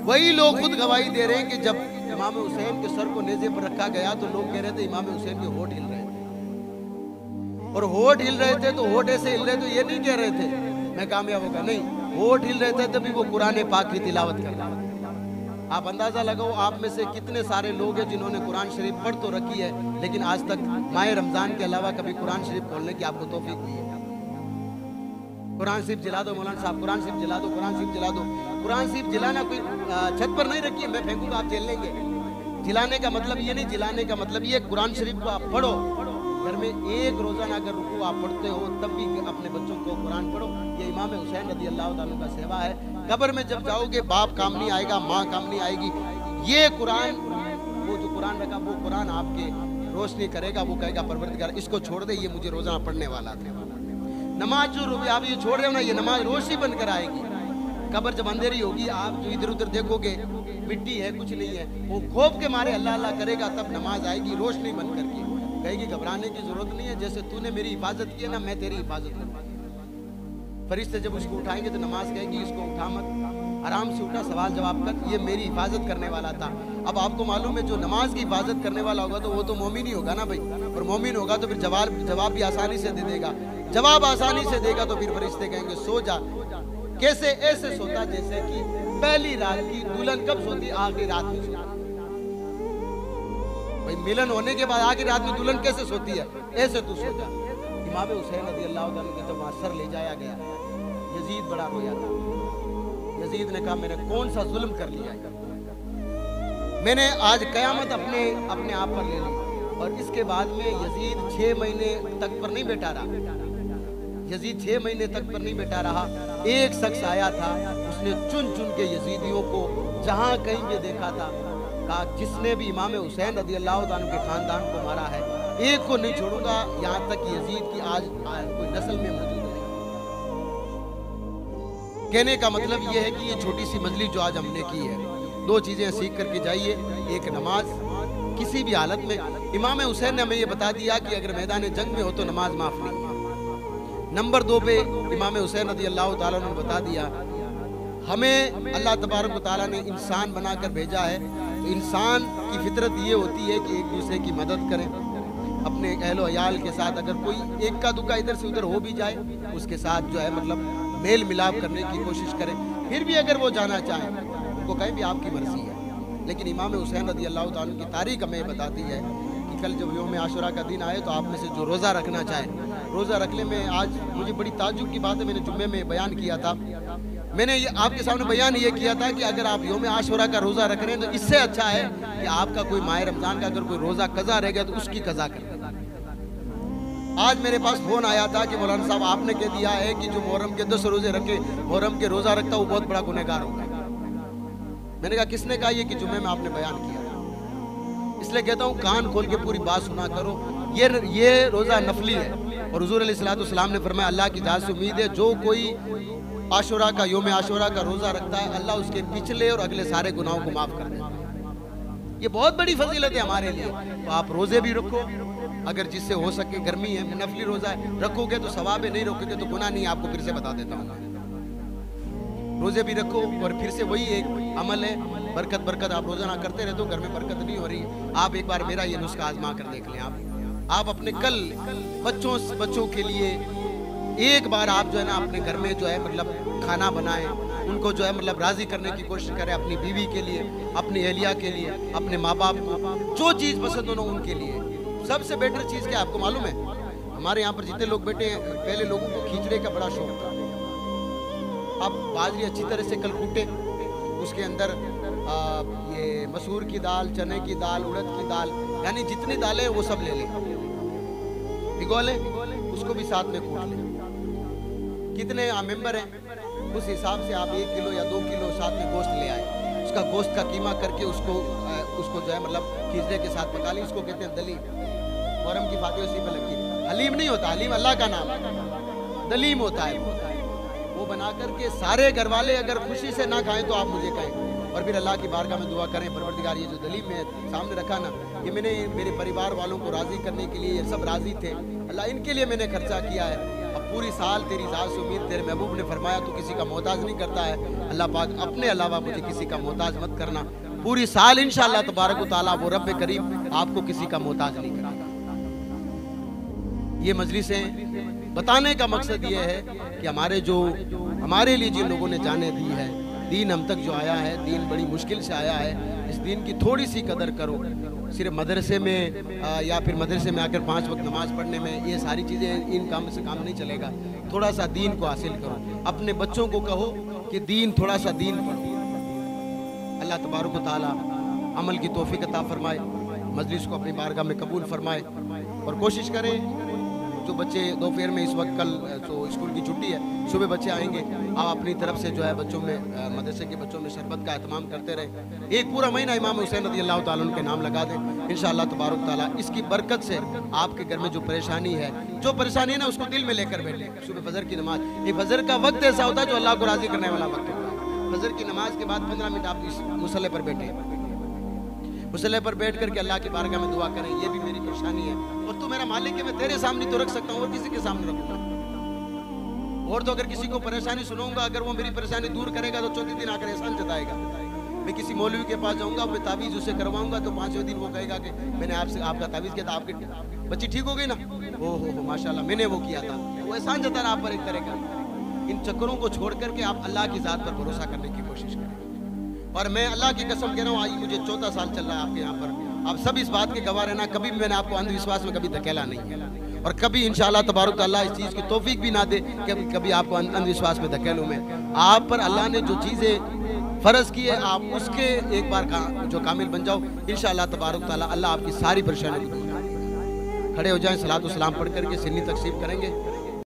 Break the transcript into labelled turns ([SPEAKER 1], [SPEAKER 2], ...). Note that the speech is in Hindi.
[SPEAKER 1] वही लोग खुद गवाही दे रहे हैं कि जब इमाम हुसैन के सर को नेज़े पर रखा गया तो लोग कह रहे थे इमाम हुसैन के होठ हिल रहे थे, और होठ हिल रहे थे तो होठ ऐसे हिल रहे थे, ये नहीं कह रहे थे मैं कामयाब होगा, नहीं, होठ हिल रहे थे तभी वो कुरान पाक की तिलावत कर रहे थे। आप अंदाजा लगाओ आप में से कितने सारे लोग हैं जिन्होंने कुरान शरीफ पढ़ तो रखी है लेकिन आज तक माह रमजान के अलावा कभी कुरान शरीफ खोलने की आपको तौफीक नहीं है। कुरान शरीफ जला दो मौलाना साहब, कुरान शरीफ जला दो, कुरान शरीफ जला दो। कुरान शरीफ जलाना कोई छत पर नहीं रखी है, मैं फेंकूंगा आप झेल लेंगे। जलाने का मतलब ये नहीं, जलाने का मतलब ये कुरान शरीफ को आप पढ़ो, घर में एक रोजाना अगर रुकू आप पढ़ते हो तब भी अपने बच्चों को कुरान पढ़ो। ये इमाम हुसैन रज़ी अल्लाह ताला का सेवा है। कब्र में जब जाओगे बाप काम नहीं आएगा, माँ काम नहीं आएगी, ये कुरान, वो जो कुरान रखा वो कुरान आपके रोशनी करेगा। वो कहेगा परवरदिगार इसको छोड़ दे, ये मुझे रोजाना पढ़ने वाला था। नमाज जो आप ये छोड़ रहे हो ना, ये नमाज रोशनी बनकर आएगी। कब्र जब अंधेरी होगी आप जो इधर उधर देखोगे मिट्टी है कुछ नहीं है, वो खौफ के मारे अल्लाह अल्लाह करेगा, तब नमाज आएगी रोशनी बन करके। कहेगी घबराने की जरूरत नहीं है, जैसे तूने मेरी हिफाजत की है ना मैं तेरी हिफाजत करूंगा। फरिश्ते जब उसको उठाएंगे तो नमाज कहेगी इसको उठा मत, आराम से उठा, सवाल जवाब कर, ये मेरी हिफाजत करने वाला था। अब आपको मालूम है जो नमाज की हिफाजत करने वाला होगा तो वो तो मोमिन ही होगा ना भाई, और मोमिन होगा तो फिर जवाब भी आसानी से दे देगा। जवाब आसानी से देगा तो फिर फरिश्ते कहेंगे सो जा। कैसे? ऐसे सोता जैसे कि पहली रात की दुल्हन कब सोती? आखिरी रात में सोती। भाई मिलन होने के बाद आखिरी रात में दुल्हन कैसे सोती है? ऐसे तू सो जा। इमाम हुसैन रज़ी अल्लाह ताला के जब वहां सर ले जाया गया, यजीद बड़ा रोया था। यजीद ने कहा मैंने कौन सा जुल्म कर लिया है, मैंने आज कयामत अपने आप पर ले ली। और इसके बाद में यजीद 6 महीने तक पर नहीं बैठा रहा। यजीद 6 महीने तक पर नहीं बैठा रहा। एक शख्स आया था, उसने चुन चुन के यजीदियों को जहां कहीं भी देखा था कहा जिसने भी इमाम हुसैन रज़ी अल्लाह ताला के खानदान को मारा है एक को नहीं छोड़ूंगा, यहाँ तक यजीद की आज कोई नस्ल में मौजूद नहीं। कहने का मतलब यह है कि ये छोटी सी मजलिस जो आज हमने की है, 2 चीजें सीख करके जाइए। एक नमाज किसी भी हालत में, इमाम हुसैन ने हमें ये बता दिया कि अगर मैदान जंग में हो तो नमाज माफ नहीं। नंबर 2 पे इमाम हुसैन रज़ी अल्लाह ताला ने बता दिया हमें अल्लाह तबारक व तआला ने इंसान बनाकर भेजा है, तो इंसान की फितरत ये होती है कि एक दूसरे की मदद करें। अपने अहलो अयाल के साथ अगर कोई एक का दुका इधर से उधर हो भी जाए उसके साथ जो है मतलब मेल मिलाप करने की कोशिश करें। फिर भी अगर वो जाना चाहें उनको कहें भी आपकी मर्जी है। लेकिन इमाम हुसैन रज़ी अल्लाह ताला की तारीख हमें बताती है कि कल जब यौम आशुरा का दिन आए तो आप में से जो रोज़ा रखना चाहे, रोज़ा रखने में आज मुझे बड़ी ताज्जुब की बात है, मैंने जुम्मे में बयान किया था, मैंने आपके सामने बयान ये किया था कि अगर आप यौम आशुरा का रोज़ा रख रहे हैं तो इससे अच्छा है कि आपका कोई माह रमज़ान का अगर कोई रोज़ा कज़ा रह गया तो उसकी कज़ा कर। आज मेरे पास फ़ोन आया था कि मौलाना साहब आपने कह दिया है कि जो मुहर्रम के 10 रोज़े रखे, मुहर्रम के रोज़ा रखता वो बहुत बड़ा गुनहगार होगा। मैंने कहा किसने कहा? ये कि जुम्मे में आपने बयान किया था। इसलिए कहता हूँ कान खोल के पूरी बात सुना करो। ये रोज़ा नफली है और हुज़ूर अलैहिस्सलाम ने फरमाया अल्लाह की जात से उम्मीद है जो कोई आशुरा का यौम आशुरा का रोज़ा रखता है अल्लाह उसके पिछले और अगले सारे गुनाहों को माफ़ कर देता है। ये बहुत बड़ी फजीलत है हमारे लिए। तो आप रोज़े भी रखो अगर जिससे हो सके, गर्मी है नफली रोज़ा है, रखोगे तो सवाब है, नहीं रखोगे तो गुनाह नहीं। आपको फिर से बता देता हूँ, रोज़े भी रखो और फिर से वही एक अमल है, बरकत आप रोज़ाना करते रहते हो, घर में बरकत नहीं हो रही। आप एक बार मेरा ये नुस्खा आजमा कर देख लें। आप अपने कल बच्चों के लिए एक बार आप जो है ना अपने घर में जो है मतलब खाना बनाएं, उनको जो है मतलब राज़ी करने की कोशिश करें, अपनी बीवी के लिए, अपनी अहलिया के लिए, अपने माँ बाप को जो चीज़ पसंद हो ना उनके लिए। सबसे बेटर चीज़ क्या आपको मालूम है? हमारे यहाँ पर जितने लोग बैठे हैं पहले लोगों को खींचने का बड़ा शौक था। आप बाजरी अच्छी तरह से कल कूटे, उसके अंदर ये मसूर की दाल, चने की दाल, उड़द की दाल, यानी जितनी दालें हैं वो सब ले लें, भिगो लें, उसको भी साथ में कूट लें। कितने मेंबर हैं उस हिसाब से आप 1 किलो या 2 किलो साथ में गोश्त ले आए, उसका गोश्त का कीमा करके उसको जो है मतलब खींचने के साथ पका लें। इसको कहते हैं दलीम। मुहर्रम की फातिहा उसी पे लगती है। हलीम नहीं होता, हलीम अल्लाह का नाम है, दलीम होता है। वो बना करके सारे घर वाले अगर खुशी से ना खाएं तो आप मुझे कहें और फिर अल्लाह की बारगाह में दुआ करें, परवरदिगार ये जो दलीम में सामने रखा ना, ये मैंने मेरे परिवार वालों को राज़ी करने के लिए, ये सब राज़ी थे, अल्लाह इनके लिए मैंने खर्चा किया है। अब पूरी साल तेरी ज़ात से उम्मीद, तेरे महबूब ने फरमाया तू किसी का मोहताज नहीं करता है, अल्लाह पाक अपने अलावा मुझे किसी का मोहताज मत करना। पूरी साल इंशाअल्लाह तबारक व तआला वो रब करीम आपको किसी का मोहताज नहीं करेगा। ये मजलिसें बताने का मकसद ये है कि हमारे लिए जिन लोगों ने जाने दी है, दीन हम तक जो आया है, दीन बड़ी मुश्किल से आया है, इस दीन की थोड़ी सी कदर करो। सिर्फ मदरसे में या फिर मदरसे में आकर 5 वक्त नमाज पढ़ने में ये सारी चीज़ें, इन काम से काम नहीं चलेगा। थोड़ा सा दीन को हासिल करो। अपने बच्चों को कहो कि दीन, थोड़ा सा दीन पढ़ो। अल्लाह तबारक व तआला अमल की तौफीक अता फरमाए, मजलिस को अपनी बारगाह में कबूल फरमाए। और कोशिश करें जो बच्चे दोपहर में, इस वक्त कल तो स्कूल की छुट्टी है, सुबह बच्चे आएंगे, आप अपनी तरफ से जो है बच्चों में, मदरसे के बच्चों में शरबत का एहतमाम करते रहें। एक पूरा महीना इमाम हुसैन रज़ी अल्लाह ताला अन्हु के नाम लगा दें इंशाअल्लाह तबारक ताला। इसकी बरकत से आपके घर में जो परेशानी है, है ना, उसको दिल में लेकर बैठे। सुबह फजर की नमाज, ये फजर का वक्त ऐसा होता है जो अल्लाह को राज़ी करने वाला वक्त होता है। फजर की नमाज के बाद 15 मिनट आप इस मुसल्ले पर बैठे, मुसल्ले पर बैठ करके अल्लाह की बारगाह में दुआ करें, ये भी मेरी परेशानी है और तू मेरा मालिक है, मैं तेरे सामने तो रख सकता हूँ और किसी के सामने रखूंगा। और तो अगर किसी को परेशानी सुनाऊंगा, अगर वो मेरी परेशानी दूर करेगा तो चौथे दिन आकर एहसान जताएगा। मैं किसी मौलवी के पास जाऊंगा, मैं तावीज़ उसे करवाऊंगा तो 5वें दिन वो कहेगा कि मैंने आपका तावीज़ किया था, आपकी बच्ची ठीक हो गई ना, हो माशाल्लाह मैंने वो किया था। वो एहसान जताना आप पर एक तरह का। इन चक्करों को छोड़ करके आप अल्लाह की ज़ात पर भरोसा करने की कोशिश करें। और मैं अल्लाह की कसम कह रहा हूँ, आज मुझे 14 साल चल रहा है आपके यहाँ पर, आप सब इस बात के गवाह रहना, कभी भी मैंने आपको अंधविश्वास में कभी धकेला नहीं है और कभी इंशाअल्लाह तबारक अल्लाह इस चीज़ की तौफीक भी ना दे कि कभी आपको अंधविश्वास में धकेलूँ मैं। आप पर अल्लाह ने जो चीज़ें फ़र्ज़ की है, आप उसके एक बार जो कामिल बन जाओ, इंशाअल्लाह तबारक ताला अल्लाह आपकी सारी परेशानी दूर करेगा। खड़े हो जाएं, सलात व सलाम पढ़ करके सिन्नी तकसीम करेंगे।